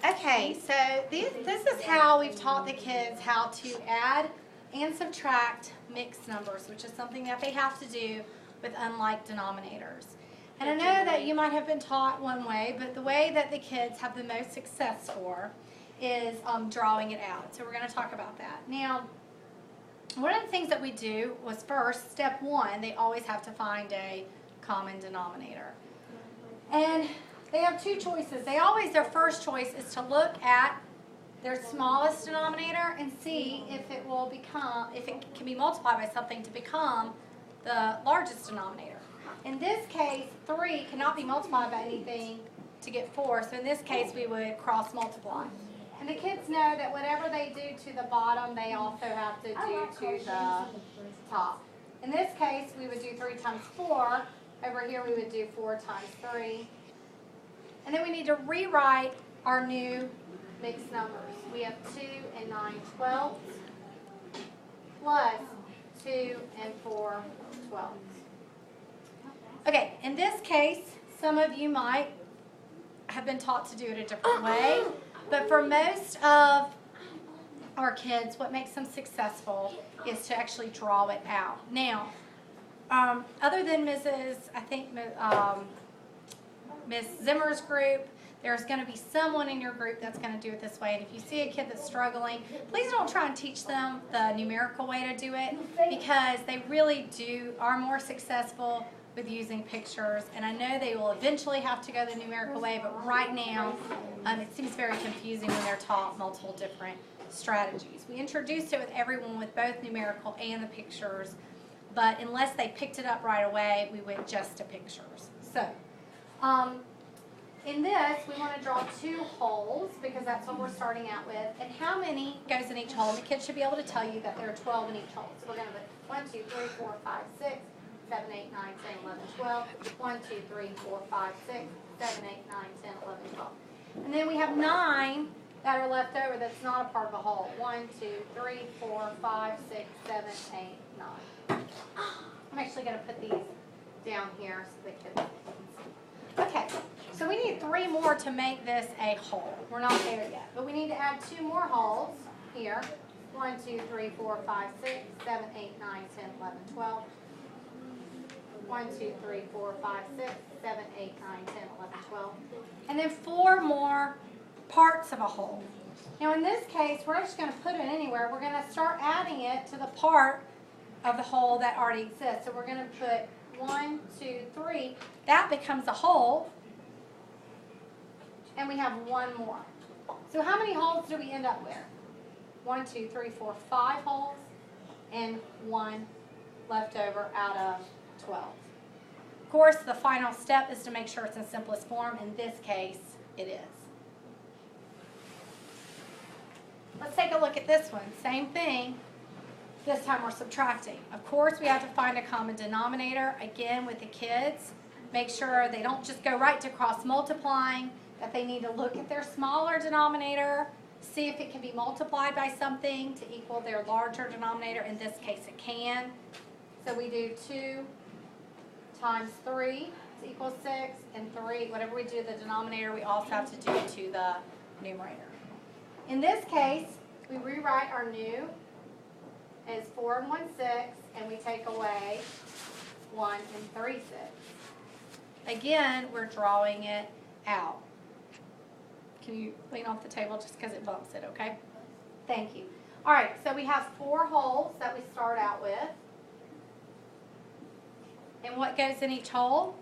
Okay, so this is how we've taught the kids how to add and subtract mixed numbers, which is something that they have to do with unlike denominators. And I know that you might have been taught one way, but the way that the kids have the most success for is drawing it out. So we're going to talk about that. Now, one of the things that we do was first, step one, they always have to find a common denominator. And they have two choices. Their first choice is to look at their smallest denominator and see if it can be multiplied by something to become the largest denominator. In this case, 3 cannot be multiplied by anything to get 4, so in this case we would cross multiply. And the kids know that whatever they do to the bottom, they also have to do to the top. In this case, we would do 3 times 4. Over here we would do 4 times 3. And then we need to rewrite our new mixed numbers. We have 2 and 9 twelfths plus 2 and 4 twelfths. Okay, in this case, some of you might have been taught to do it a different way, but for most of our kids, what makes them successful is to actually draw it out. Now, other than Miss Zimmer's group, there's going to be someone in your group that's going to do it this way. And if you see a kid that's struggling, please don't try and teach them the numerical way to do it, because they really are more successful with using pictures. And I know they will eventually have to go the numerical way, but right now it seems very confusing when they're taught multiple different strategies. We introduced it with everyone with both numerical and the pictures, but unless they picked it up right away, we went just to pictures. So, in this, we want to draw 2 holes because that's what we're starting out with. And how many goes in each hole? And the kids should be able to tell you that there are 12 in each hole. So we're going to put 1, 2, 3, 4, 5, 6, 7, 8, 9, 10, 11, 12. 1, 2, 3, 4, 5, 6, 7, 8, 9, 10, 11, 12. And then we have 9 that are left over that's not a part of a hole. 1, 2, 3, 4, 5, 6, 7, 8, 9. I'm actually going to put these down here so the kids can see. Okay, so we need 3 more to make this a hole. We're not there yet, but we need to add 2 more holes here. 1, 2, 3, 4, 5, 6, 7, 8, 9, 10, 11, 12. 1, 2, 3, 4, 5, 6, 7, 8, 9, 10, 11, 12. And then 4 more parts of a hole. Now in this case, we're just going to put it anywhere. We're going to start adding it to the part of the hole that already exists. So we're going to put 1, 2, 3. That becomes a hole. And we have 1 more. So how many holes do we end up with? 1, 2, 3, 4, 5 holes. And 1 left over out of 12. Of course, the final step is to make sure it's in simplest form. In this case, it is. Let's take a look at this one. Same thing. This time we're subtracting. Of course, we have to find a common denominator. Again, with the kids, make sure they don't just go right to cross multiplying, that they need to look at their smaller denominator, see if it can be multiplied by something to equal their larger denominator. In this case, it can. So we do 2 times 3 is equal 6, and 3, whatever we do to the denominator, we also have to do to the numerator. In this case, we rewrite our new as 4 and 1, 6, and we take away 1 and 3, 6. Again, we're drawing it out. Can you lean off the table just because it bumps it, okay? Thank you. All right, so we have 4 holes that we start out with. And what goes in each hole?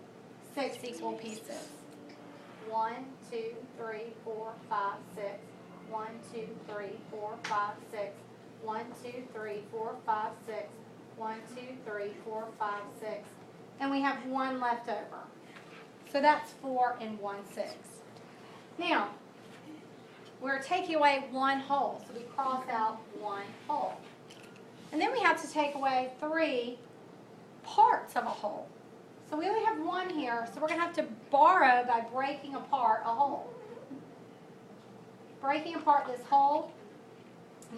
6 equal pieces. 1, 2, 3, 4, 5, 6. 1, 2, 3, 4, 5, 6. 1, 2, 3, 4, 5, 6. 1, 2, 3, 4, 5, 6. And we have 1 left over. So that's 4 and 1, 6. Now, we're taking away 1 hole. So we cross out 1 hole. And then we have to take away 3 parts of a hole. So we only have 1 here, so we're going to have to borrow by breaking apart a hole. Breaking apart this hole,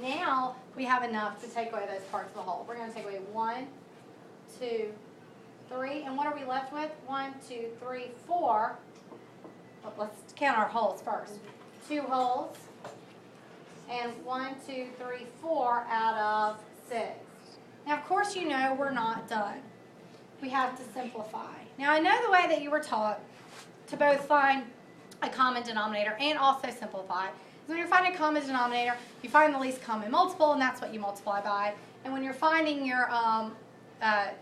now we have enough to take away those parts of the hole. We're going to take away 1, 2, 3, and what are we left with? 1, 2, 3, 4. Well, let's count our holes first. 2 wholes, and 1, 2, 3, 4 out of 6. Now, of course, you know we're not done. We have to simplify. Now, I know the way that you were taught to both find a common denominator and also simplify. So when you're finding a common denominator, you find the least common multiple, and that's what you multiply by. And when you're finding your,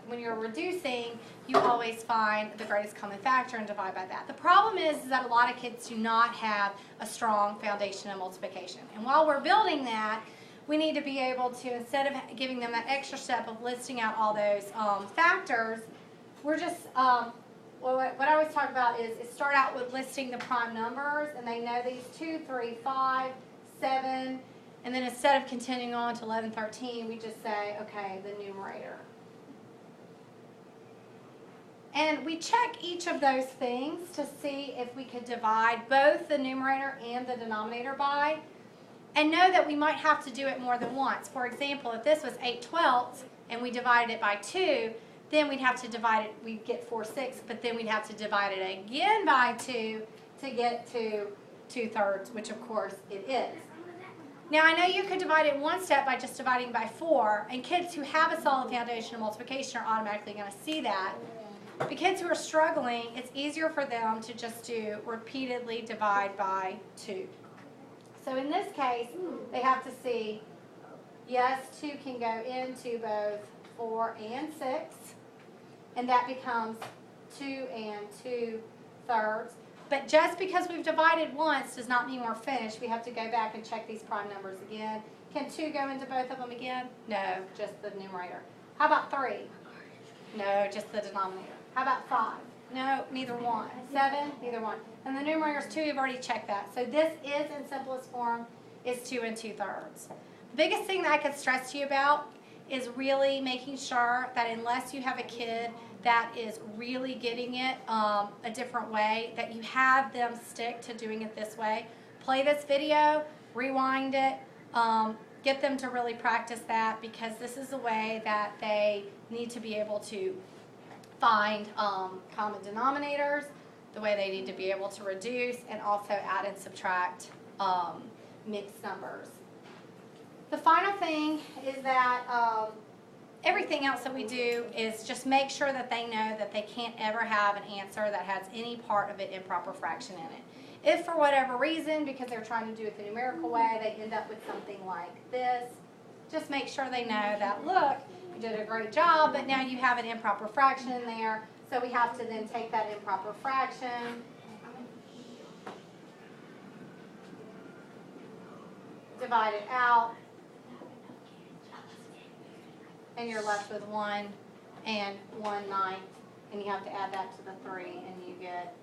when you're reducing, you always find the greatest common factor and divide by that. The problem is that a lot of kids do not have a strong foundation of multiplication. And while we're building that, we need to be able to, instead of giving them that extra step of listing out all those factors, we're just, what I always talk about is start out with listing the prime numbers, and they know these 2, 3, 5, 7, and then instead of continuing on to 11, 13, we just say, okay, the numerator. And we check each of those things to see if we could divide both the numerator and the denominator by, and know that we might have to do it more than once. For example, if this was 8/12 and we divided it by 2, then we'd have to divide it, we'd get 4/6, but then we'd have to divide it again by 2 to get to 2/3, which of course it is. Now, I know you could divide it one step by just dividing by 4, and kids who have a solid foundation of multiplication are automatically going to see that. The kids who are struggling, it's easier for them to just do repeatedly divide by 2. So in this case, they have to see, yes, 2 can go into both 4 and 6, and that becomes 2 and 2/3. But just because we've divided once does not mean we're finished. We have to go back and check these prime numbers again. Can 2 go into both of them again? No, just the numerator. How about 3? No, just the denominator. How about 5? No, neither one. 7? Neither one. And the numerator's 2, you've already checked that. So this is, in simplest form, is 2 and 2/3. The biggest thing that I could stress to you about is really making sure that unless you have a kid that is really getting it a different way, that you have them stick to doing it this way. Play this video, rewind it, get them to really practice that, because this is the way that they need to be able to find common denominators, the way they need to be able to reduce, and also add and subtract mixed numbers. The final thing is that everything else that we do is just make sure that they know that they can't ever have an answer that has any part of an improper fraction in it. If for whatever reason, because they're trying to do it the numerical way, they end up with something like this, just make sure they know that, look, you did a great job, but now you have an improper fraction in there, so we have to then take that improper fraction, divide it out, and you're left with 1 and 1/9, and you have to add that to the 3, and you get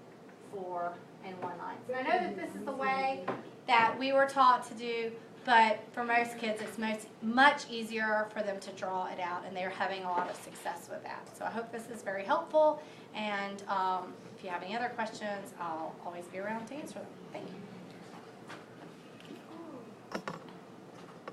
4 and 1/9. And I know that this is the way that we were taught to do, but for most kids it's much easier for them to draw it out, and they're having a lot of success with that. So I hope this is very helpful, and if you have any other questions, I'll always be around to answer them. Thank you.